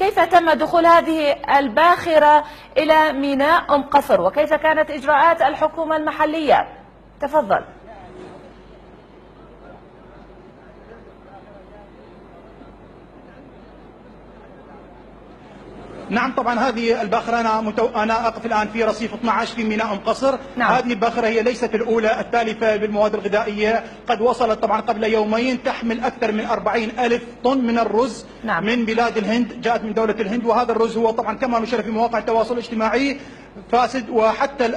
كيف تم دخول هذه الباخرة إلى ميناء أم قصر، وكيف كانت إجراءات الحكومة المحلية؟ تفضل. نعم طبعا هذه الباخرة أنا أقف الآن في رصيف 12 في ميناء أم قصر. نعم. هذه الباخرة هي ليست الأولى التالفة بالمواد الغذائية، قد وصلت طبعا قبل يومين تحمل أكثر من 40,000 طن من الرز. نعم. من بلاد الهند، جاءت من دولة الهند، وهذا الرز هو طبعا كما نشر في مواقع التواصل الاجتماعي فاسد، وحتى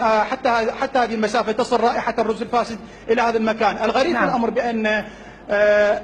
حتى هذه المسافة تصل رائحة الرز الفاسد إلى هذا المكان. الغريب في الأمر بأن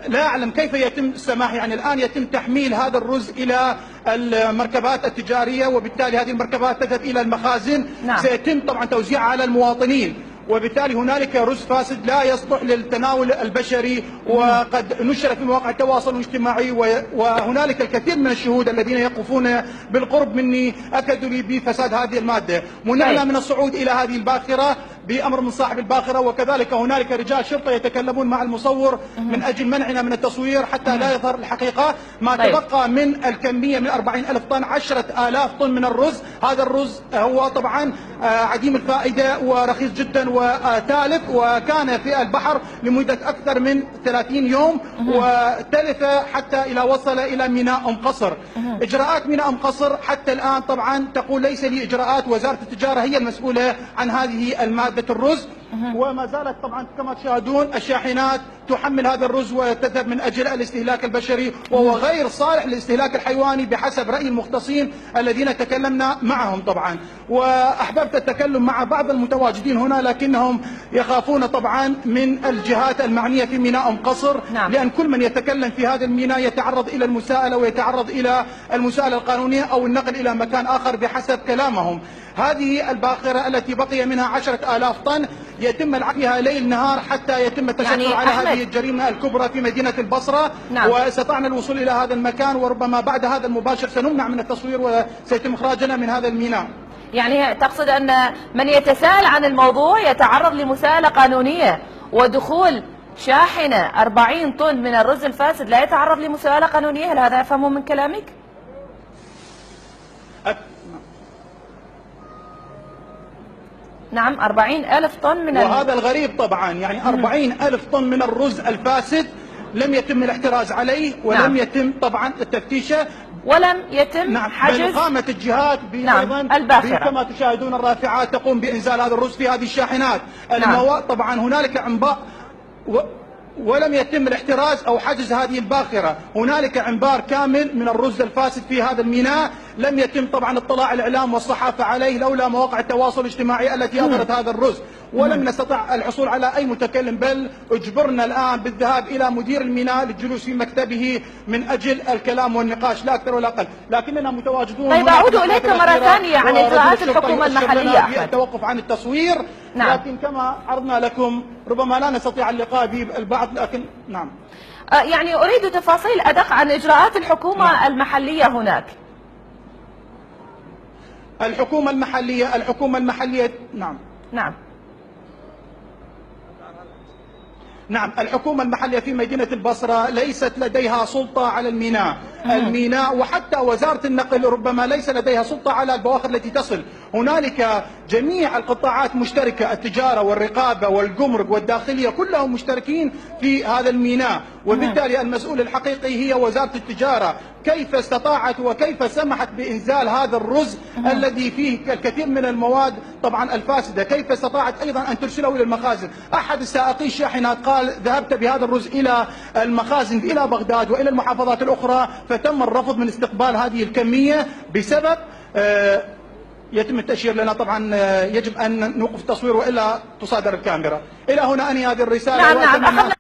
لا أعلم كيف يتم السماح، يعني الآن يتم تحميل هذا الرز إلى المركبات التجارية، وبالتالي هذه المركبات تذهب إلى المخازن. نعم. سيتم طبعا توزيعها على المواطنين، وبالتالي هنالك رز فاسد لا يصلح للتناول البشري، وقد نشر في مواقع التواصل الاجتماعي، وهنالك الكثير من الشهود الذين يقفون بالقرب مني أكدوا لي بفساد هذه المادة. منعنا من الصعود إلى هذه الباخرة بأمر من صاحب الباخرة، وكذلك هنالك رجال شرطة يتكلمون مع المصور من أجل منعنا من التصوير حتى لا يظهر الحقيقة. ما تبقى من الكمية من 40,000 طن 10,000 طن من الرز. هذا الرز هو طبعا عديم الفائدة ورخيص جدا وتالف، وكان في البحر لمدة أكثر من 30 يوم وتلف حتى إلى وصل إلى ميناء أم قصر. إجراءات ميناء أم قصر حتى الآن طبعا تقول ليس لي إجراءات، وزارة التجارة هي المسؤولة عن هذه المادة الرز، وما زالت طبعا كما تشاهدون الشاحنات تحمل هذا الرز وتذهب من أجل الاستهلاك البشري، وهو غير صالح للاستهلاك الحيواني بحسب رأي المختصين الذين تكلمنا معهم طبعا. وأحببت التكلم مع بعض المتواجدين هنا، لكنهم يخافون طبعا من الجهات المعنية في ميناء أم قصر. نعم. لأن كل من يتكلم في هذا الميناء يتعرض إلى المساءلة، ويتعرض إلى المساءلة القانونية أو النقل إلى مكان آخر بحسب كلامهم. هذه الباخرة التي بقي منها 10,000 طن يتم العمل فيها ليل نهار حتى يتم التشكل على هذه الجريمة الكبرى في مدينة البصرة. نعم. واستطعنا الوصول إلى هذا المكان، وربما بعد هذا المباشر سنمنع من التصوير وسيتم إخراجنا من هذا الميناء. يعني تقصد أن من يتساءل عن الموضوع يتعرض لمساءلة قانونية، ودخول شاحنة 40 طن من الرز الفاسد لا يتعرض لمساءلة قانونية؟ هل هذا أفهمه من كلامك؟ نعم. 40,000 طن من وهذا الغريب طبعا، يعني 40,000 طن من الرز الفاسد لم يتم الاحتراز عليه، ولم نعم. يتم طبعا التفتيشه، ولم يتم نعم. حجز. بل قامت الجهات نعم. الباخرة كما تشاهدون الرافعات تقوم بإنزال هذا الرز في هذه الشاحنات. نعم. طبعا هنالك عنباء ولم يتم الاحتراز أو حجز هذه الباخرة. هنالك عنبار كامل من الرز الفاسد في هذا الميناء، لم يتم طبعا اطلاع الإعلام والصحافة عليه لولا مواقع التواصل الاجتماعي التي أظهرت هذا الرز، ولم نستطع الحصول على أي متكلم، بل أجبرنا الآن بالذهاب إلى مدير الميناء للجلوس في مكتبه من أجل الكلام والنقاش، لا أكثر ولا أقل. لكننا متواجدون. طيب أعود إليك مرة ثانية عن إجراءات الحكومة المحلية أحمد. التوقف عن التصوير. نعم. لكن كما عرضنا لكم ربما لا نستطيع اللقاء بالبعض، لكن نعم. يعني أريد تفاصيل أدق عن إجراءات الحكومة نعم. المحلية هناك. الحكومة المحلية نعم. نعم. نعم. الحكومة المحلية في مدينة البصرة ليست لديها سلطة على الميناء، وحتى وزارة النقل ربما ليس لديها سلطة على البواخر التي تصل. هنالك جميع القطاعات مشتركة، التجارة والرقابة والجمرك والداخلية كلهم مشتركين في هذا الميناء، وبالتالي المسؤول الحقيقي هي وزارة التجارة. كيف استطاعت وكيف سمحت بإنزال هذا الرز الذي فيه الكثير من المواد طبعا الفاسدة؟ كيف استطاعت أيضا أن ترسله إلى المخازن؟ أحد السائقي الشاحنات قال ذهبت بهذا الرز إلى المخازن إلى بغداد وإلى المحافظات الأخرى، فتم الرفض من استقبال هذه الكمية بسبب يتم التأشير لنا. طبعا يجب أن نوقف التصوير وإلا تصادر الكاميرا. إلى هنا أنهي هذه الرسالة. نعم.